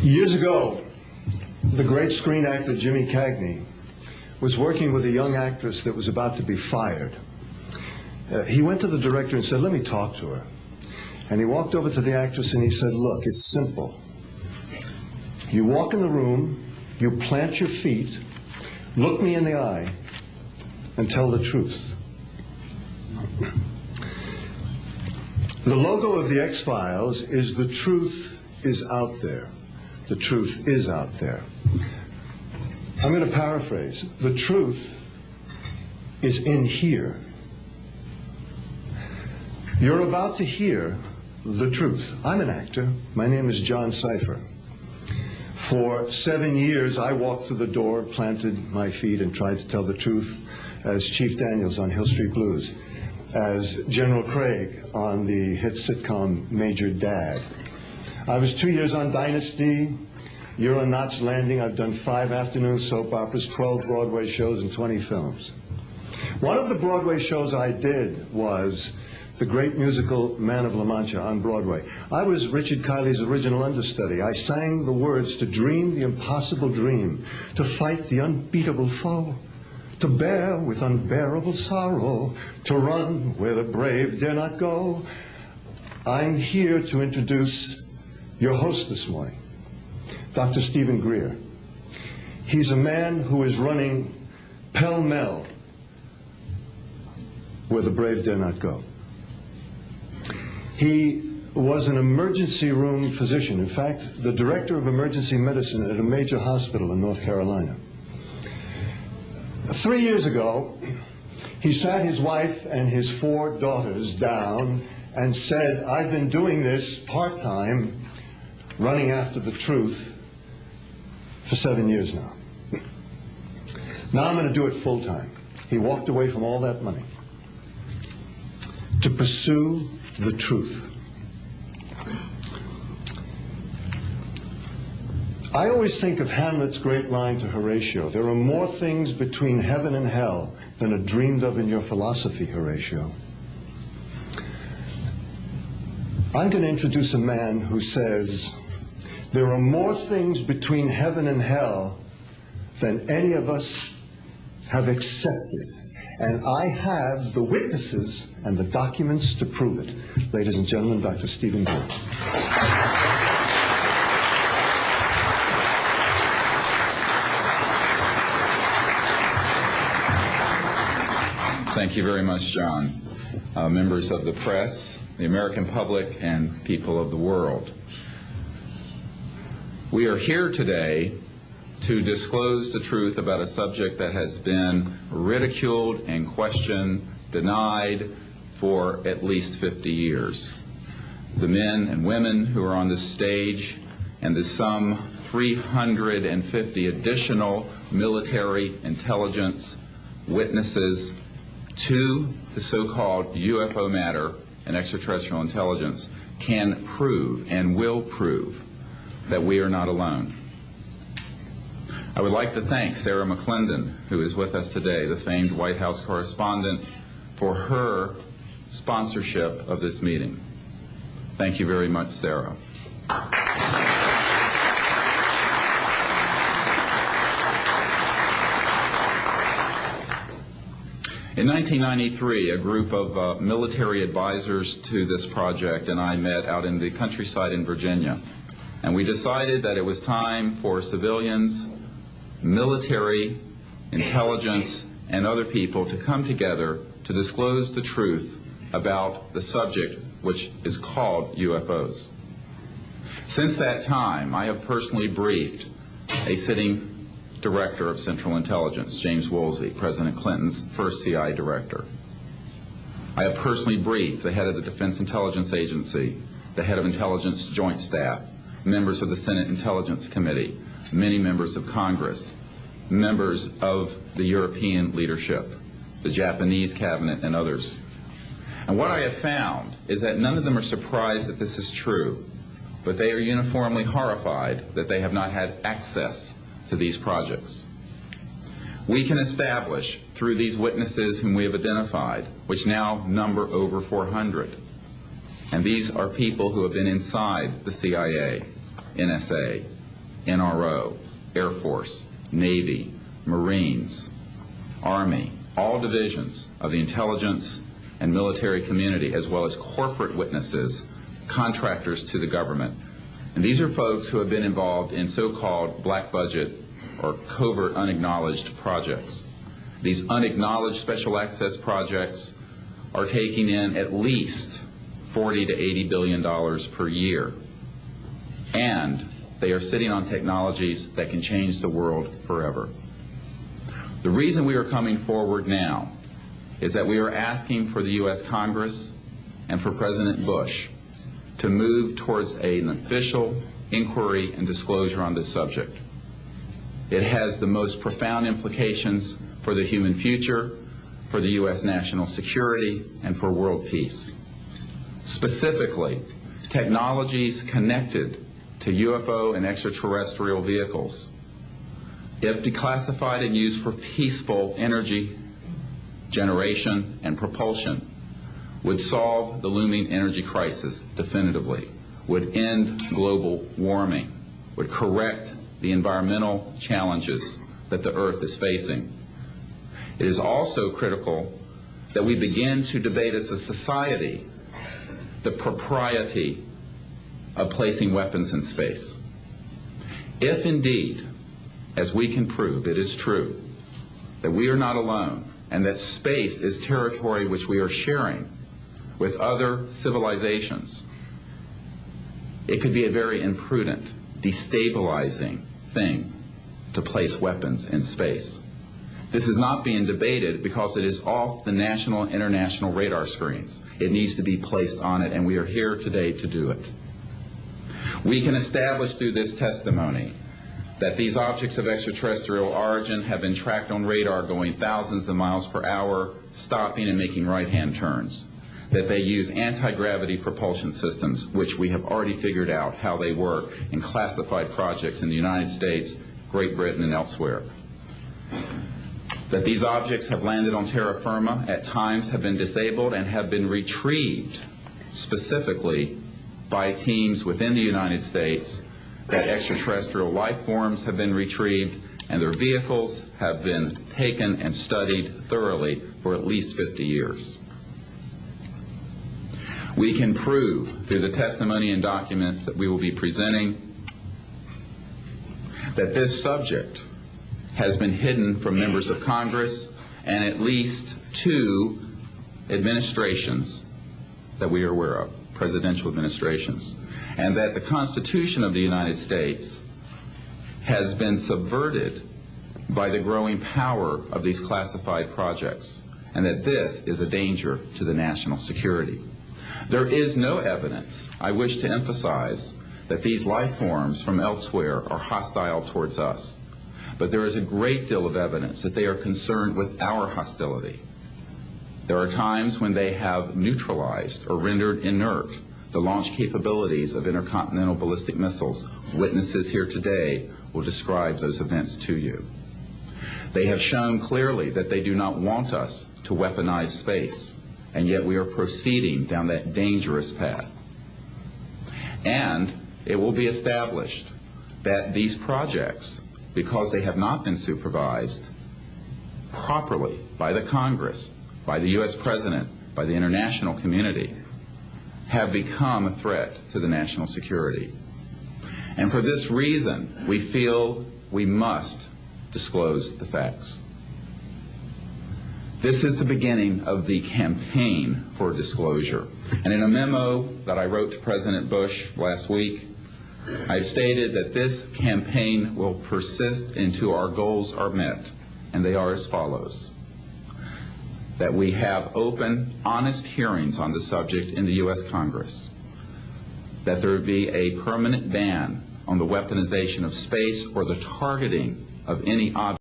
Years ago, the great screen actor Jimmy Cagney was working with a young actress that was about to be fired. He went to the director and said, "Let me talk to her." And he walked over to the actress and he said, "Look, it's simple. You walk in the room, you plant your feet, look me in the eye, and tell the truth." The logo of the X-Files is "The truth is out there." The truth is out there. I'm going to paraphrase. The truth is in here. You're about to hear the truth. I'm an actor. My name is John Cipher. For 7 years, I walked through the door, planted my feet, and tried to tell the truth as Chief Daniels on Hill Street Blues, as General Craig on the hit sitcom Major Dad. I was 2 years on Dynasty. You're on Knots Landing. I've done 5 afternoon soap operas, 12 Broadway shows, and 20 films. One of the Broadway shows I did was the great musical Man of La Mancha on Broadway. I was Richard Kiley's original understudy. I sang the words to dream the impossible dream, to fight the unbeatable foe, to bear with unbearable sorrow, to run where the brave dare not go. I'm here to introduce your host this morning, Dr. Stephen Greer. He's a man who is running pell-mell where the brave dare not go. He was an emergency room physician. In fact, the director of emergency medicine at a major hospital in North Carolina. 3 years ago, he sat his wife and his 4 daughters down and said, "I've been doing this part-time, running after the truth, for 7 years now. Now I'm going to do it full-time." He walked away from all that money to pursue the truth. I always think of Hamlet's great line to Horatio, "There are more things between heaven and hell than are dreamed of in your philosophy, Horatio." I'm going to introduce a man who says, there are more things between heaven and hell than any of us have accepted. And I have the witnesses and the documents to prove it. Ladies and gentlemen, Dr. Stephen Greer. Thank you very much, John. Members of the press, the American public, and people of the world. We are here today to disclose the truth about a subject that has been ridiculed and questioned, denied for at least 50 years. The men and women who are on this stage and the some 350 additional military intelligence witnesses to the so-called UFO matter and extraterrestrial intelligence can prove and will prove that we are not alone. I would like to thank Sarah McClendon, who is with us today, the famed White House correspondent, for her sponsorship of this meeting. Thank you very much, Sarah. In 1993, a group of military advisors to this project and I met out in the countryside in Virginia, and we decided that it was time for civilians, military, intelligence, and other people to come together to disclose the truth about the subject which is called UFOs. Since that time, I have personally briefed a sitting director of Central Intelligence, James Woolsey, President Clinton's first CI director. I have personally briefed the head of the Defense Intelligence Agency, the head of Intelligence Joint Staff, members of the Senate Intelligence Committee, many members of Congress, members of the European leadership, the Japanese cabinet, and others. And what I have found is that none of them are surprised that this is true, but they are uniformly horrified that they have not had access to these projects. We can establish through these witnesses whom we have identified, which now number over 400, and these are people who have been inside the CIA, NSA, NRO, Air Force, Navy, Marines, Army, all divisions of the intelligence and military community, as well as corporate witnesses, contractors to the government. And these are folks who have been involved in so-called black budget or covert unacknowledged projects. These unacknowledged special access projects are taking in at least $40 to $80 billion per year. And they are sitting on technologies that can change the world forever. The reason we are coming forward now is that we are asking for the U.S. Congress and for President Bush to move towards an official inquiry and disclosure on this subject. It has the most profound implications for the human future, for the U.S. national security, and for world peace. Specifically, technologies connected to UFO and extraterrestrial vehicles, if declassified and used for peaceful energy generation and propulsion, would solve the looming energy crisis definitively, would end global warming, would correct the environmental challenges that the Earth is facing. It is also critical that we begin to debate as a society the propriety of placing weapons in space. If indeed, as we can prove, it is true that we are not alone and that space is territory which we are sharing with other civilizations, it could be a very imprudent, destabilizing thing to place weapons in space. This is not being debated because it is off the national and international radar screens. It needs to be placed on it, and we are here today to do it. We can establish through this testimony that these objects of extraterrestrial origin have been tracked on radar going thousands of miles per hour, stopping and making right-hand turns, that they use anti-gravity propulsion systems, which we have already figured out how they work in classified projects in the United States, Great Britain, and elsewhere, that these objects have landed on terra firma, at times have been disabled, and have been retrieved specifically by teams within the United States, that extraterrestrial life forms have been retrieved, and their vehicles have been taken and studied thoroughly for at least 50 years. We can prove through the testimony and documents that we will be presenting that this subject has been hidden from members of Congress and at least 2 administrations that we are aware of, presidential administrations, and that the Constitution of the United States has been subverted by the growing power of these classified projects, and that this is a danger to the national security. There is no evidence, I wish to emphasize, that these life forms from elsewhere are hostile towards us, but there is a great deal of evidence that they are concerned with our hostility. There are times when they have neutralized or rendered inert the launch capabilities of intercontinental ballistic missiles. Witnesses here today will describe those events to you. They have shown clearly that they do not want us to weaponize space, and yet we are proceeding down that dangerous path. And it will be established that these projects, because they have not been supervised properly by the Congress, by the U.S. President, by the international community, have become a threat to the national security. And for this reason, we feel we must disclose the facts. This is the beginning of the campaign for disclosure. And in a memo that I wrote to President Bush last week, I stated that this campaign will persist until our goals are met, and they are as follows: that we have open, honest hearings on the subject in the U.S. Congress, that there be a permanent ban on the weaponization of space or the targeting of any object